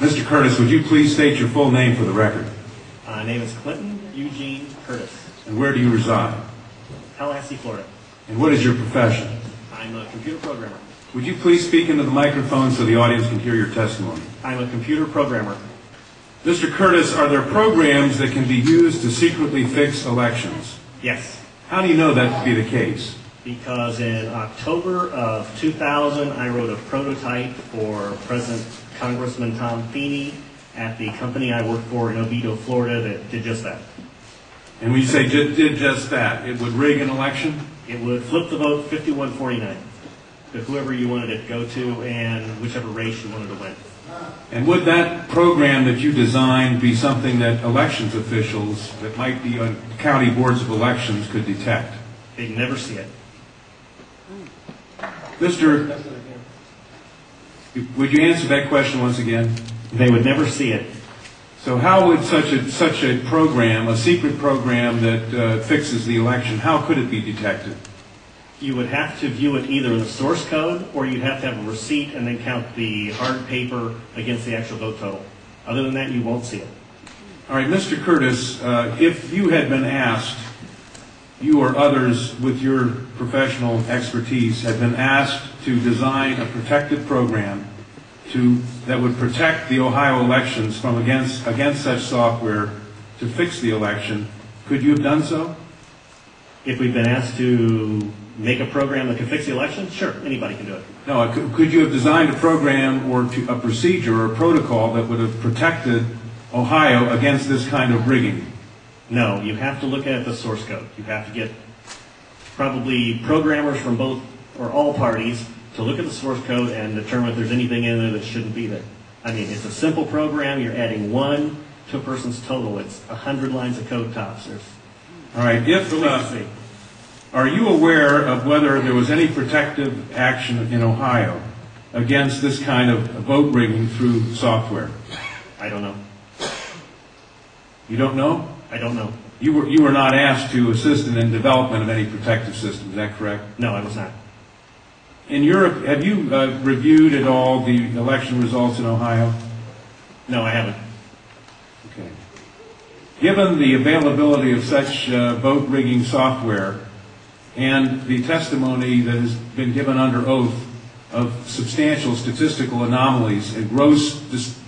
Mr. Curtis, would you please state your full name for the record? My name is Clinton Eugene Curtis. And where do you reside? Tallahassee, Florida. And what is your profession? I'm a computer programmer. Would you please speak into the microphone so the audience can hear your testimony? I'm a computer programmer. Mr. Curtis, are there programs that can be used to secretly fix elections? Yes. How do you know that to be the case? Because in October of 2000, I wrote a prototype for President Congressman Tom Feeney at the company I work for in Oviedo, Florida, that did just that. And when you say did just that, it would rig an election? It would flip the vote 51-49 to whoever you wanted it to go to and whichever race you wanted to win. And would that program that you designed be something that elections officials that might be on county boards of elections could detect? They'd never see it. Mr. Would you answer that question once again? They would never see it. So how would such a program, a secret program that fixes the election, how could it be detected? You would have to view it either in the source code, or you'd have to have a receipt and then count the hard paper against the actual vote total. Other than that, you won't see it. All right, Mr. Curtis, if you had been asked, you or others with your professional expertise had been asked to design a protective program that would protect the Ohio elections from against such software to fix the election, could you have done so? If we've been asked to make a program that can fix the election, sure, anybody can do it. No, could you have designed a program or a procedure or a protocol that would have protected Ohio against this kind of rigging? No, you have to look at the source code. You have to get probably programmers from both or all parties to look at the source code and determine if there's anything in there that shouldn't be there. I mean, it's a simple program. You're adding 1 to a person's total. It's 100 lines of code tops. All right. Are you aware of whether there was any protective action in Ohio against this kind of vote rigging through software? I don't know. You don't know? I don't know. You were not asked to assist in the development of any protective system. Is that correct? No, I was not. In Europe, have you reviewed at all the election results in Ohio? No, I haven't. Okay. Given the availability of such vote rigging software and the testimony that has been given under oath of substantial statistical anomalies and gross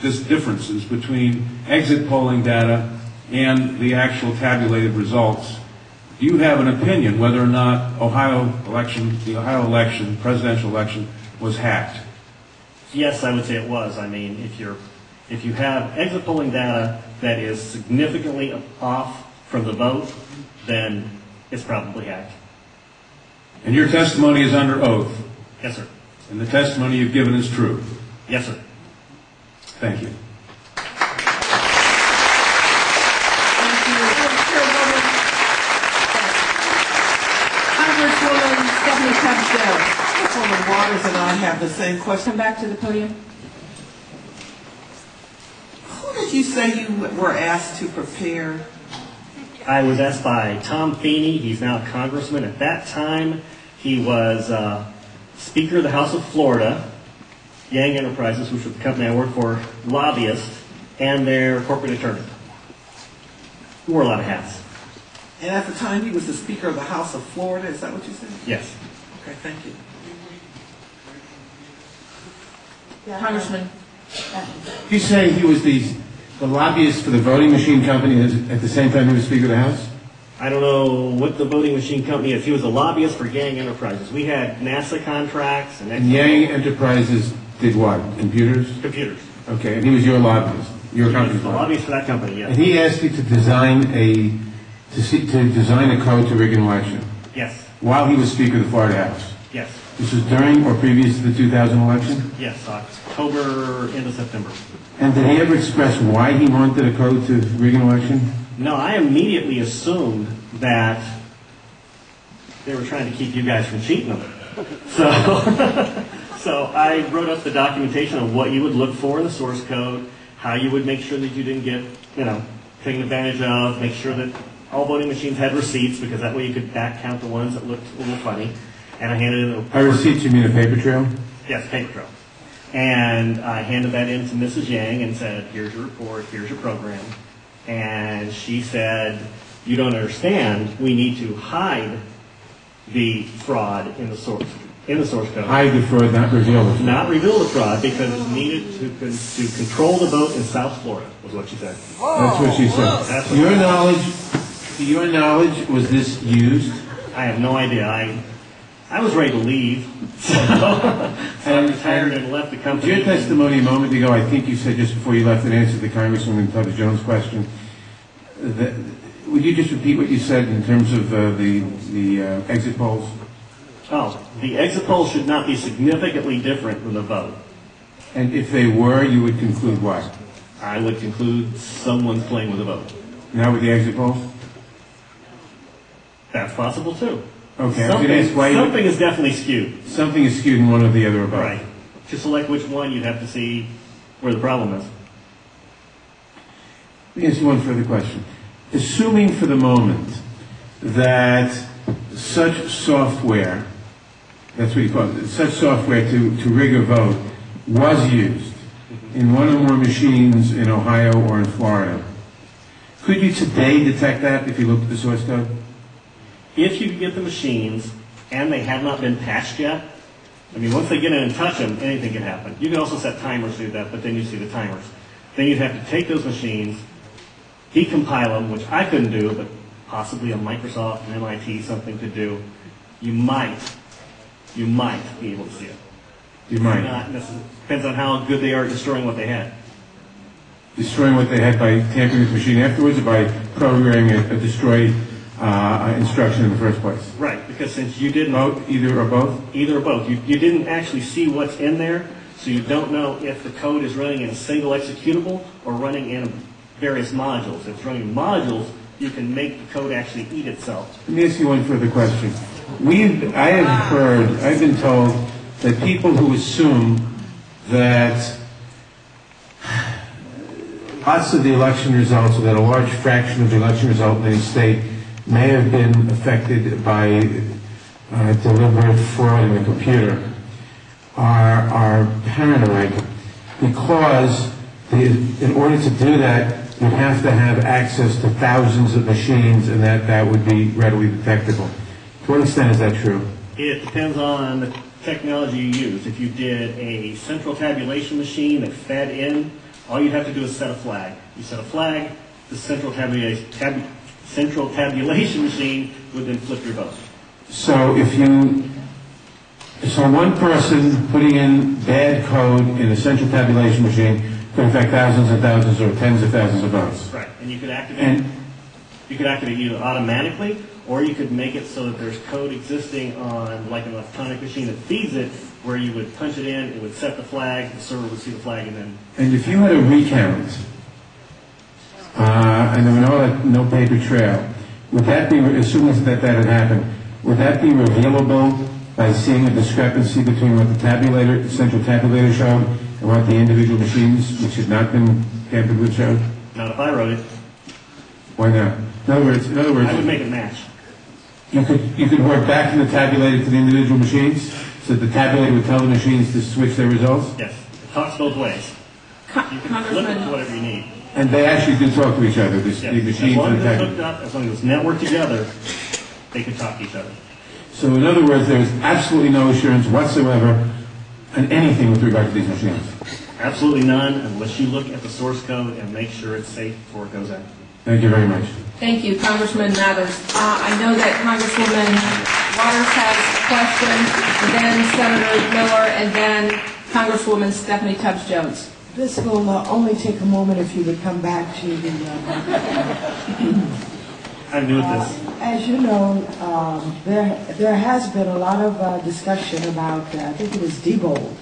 differences between exit polling data and the actual tabulated results, do you have an opinion whether or not the Ohio election, presidential election, was hacked? Yes, I would say it was. I mean, if you have exit polling data that is significantly off from the vote, then it's probably hacked. And your testimony is under oath? Yes, sir. And the testimony you've given is true? Yes, sir. Thank you. Councilwoman Waters and I have the same question. Come back to the podium. Who did you say you were asked to prepare? I was asked by Tom Feeney. He's now a congressman. At that time, he was Speaker of the House of Florida, Yang Enterprises, which was the company I worked for, lobbyist, and their corporate attorney. He wore a lot of hats. And at the time, he was the Speaker of the House of Florida. Is that what you said? Yes. Okay, thank you. Congressman. You say he was the lobbyist for the voting machine company at the same time he was Speaker of the House? I don't know what the voting machine company is. He was a lobbyist for Yang Enterprises. We had NASA contracts. And Yang Enterprises did what? Computers? Computers. Okay, and he was your lobbyist? Your company's lobbyist? Lobbyist for that company, yes. And he asked you to design a code to rig an election? Yes. While he was Speaker of the Florida House? Yes. This was during or previous to the 2000 election? Yes, October into September. And did he ever express why he wanted a code to rig an election? No, I immediately assumed that they were trying to keep you guys from cheating them. So I wrote up the documentation of what you would look for in the source code, how you would make sure that you didn't get, taken advantage of, make sure that all voting machines had receipts, because that way you could back count the ones that looked a little funny. And I handed it By receipts, you mean a paper trail? Yes, paper trail. And I handed that in to Mrs. Yang and said, here's your report, here's your program. And she said, you don't understand, we need to hide the fraud in the source code. Hide the fraud, not reveal the fraud. Not reveal the fraud because it's needed to control the vote in South Florida, was what she said. That's what she said. That's To what your knowledge, was this used? I have no idea. I was ready to leave, so I retired and left the company. Your testimony a moment ago, I think you said just before you left, in answer to Congresswoman Tubbs Jones' question. Would you just repeat what you said in terms of the exit polls? Oh, the exit polls should not be significantly different than the vote. And if they were, you would conclude what? I would conclude someone's playing with the vote. Not with the exit polls? That's possible too. Okay, I was going to ask why something is definitely skewed. something is skewed in one or the other about. Right. To select which one, you'd have to see where the problem is. Let me ask you one further question. Assuming for the moment that such software, that's what you call it, such software to rig a vote was used in one or more machines in Ohio or in Florida, could you today detect that if you looked at the source code? If you could get the machines and they have not been patched yet, I mean, once they get in and touch them, anything can happen. You can also set timers to do that, but then you see the timers. Then you'd have to take those machines, decompile them, which I couldn't do, but possibly a Microsoft and MIT something could do. You might be able to see it. You might. Not necessarily. Depends on how good they are at destroying what they had. Destroying what they had by tampering with the machine afterwards, or by programming a destroy instruction in the first place? Right, because since you didn't... Either or both? Either or both. You didn't actually see what's in there, so you don't know if the code is running in a single executable or running in various modules. If it's running in modules, you can make the code actually eat itself. Let me ask you one further question. I've been told that people who assume that lots of the election results, or that a large fraction of the election result in any state may have been affected by deliberate fraud in the computer, are paranoid, because in order to do that, you have to have access to thousands of machines, and that would be readily detectable. To what extent is that true? It depends on the technology you use. If you did a central tabulation machine that fed in, all you'd have to do is set a flag. You set a flag, the central tabulation machine would then flip your vote. So so one person putting in bad code in a central tabulation machine could affect thousands and thousands or tens of thousands of votes. Right, and you could activate either automatically, or you could make it so that there's code existing on like an electronic machine that feeds it, where you would punch it in, it would set the flag, the server would see the flag, and then... And if you had a recount, and there were no paper trail, would that be, assuming that had happened, would that be revealable by seeing a discrepancy between what the central tabulator showed and what the individual machines, which had not been tampered with, showed? Not if I wrote it. Why not? In other words, I would make it match. You could work back from the tabulator to the individual machines, so that the tabulator would tell the machines to switch their results? Yes, it talks both ways. You can flip it to whatever you need. And they actually do talk to each other, the Yes. machines As long and as the it's tabulator. hooked up, as long as it's networked together, they can talk to each other. So in other words, there is absolutely no assurance whatsoever on anything with regard to these machines. Absolutely none, unless you look at the source code and make sure it's safe before it goes out. Thank you very much. Thank you, Congressman Mathers. I know that Congresswoman Waters has a question, and then Senator Miller, and then Congresswoman Stephanie Tubbs Jones. This will only take a moment if you would come back to the... I'm new at this. As you know, there has been a lot of discussion about, I think it was Diebold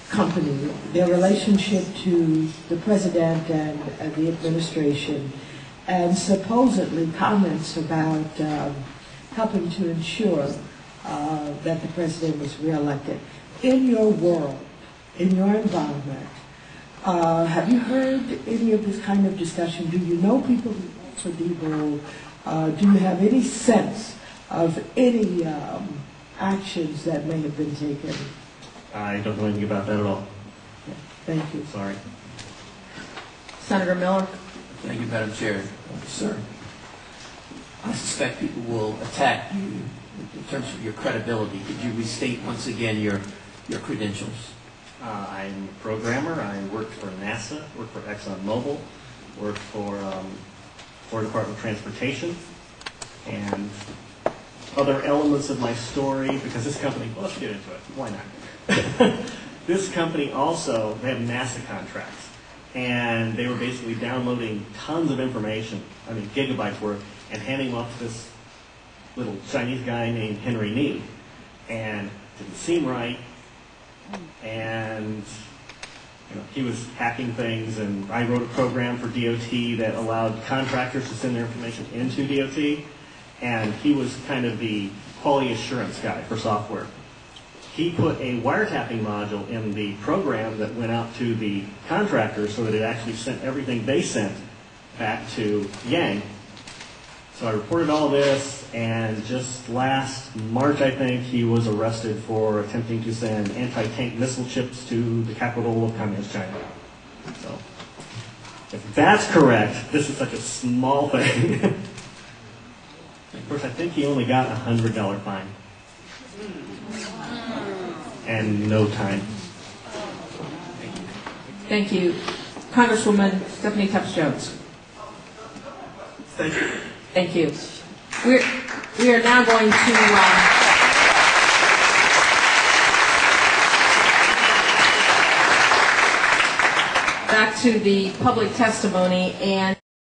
Company, their relationship to the president and the administration, and supposedly comments about helping to ensure that the president was reelected. In your world, in your environment, have you heard any of this kind of discussion? Do you know people who work for Diebold? Do you have any sense of any actions that may have been taken I don't know anything about that at all. Thank you. Sorry. Senator Miller? Thank you, Madam Chair. Sir, I suspect people will attack you in terms of your credibility. Could you restate once again your credentials? I'm a programmer. I worked for NASA, worked for ExxonMobil, worked for Florida Department of Transportation, and other elements of my story, because this company, well, let's get into it. Why not? This company also, they have NASA contracts, and they were basically downloading tons of information, I mean gigabytes worth, and handing them off to this little Chinese guy named Henry Nee, and it didn't seem right, and he was hacking things, and I wrote a program for DOT that allowed contractors to send their information into DOT, and he was kind of the quality assurance guy for software. He put a wiretapping module in the program that went out to the contractors so that it actually sent everything they sent back to Yang. So I reported all this, and just last March, I think, he was arrested for attempting to send anti-tank missile chips to the capital of Communist China. So, if that's correct, this is such a small thing. Of course, I think he only got a $100 fine. And no time. Thank you. Congresswoman Stephanie Tubbs Jones. Thank you. Thank you. We are now going to back to the public testimony, and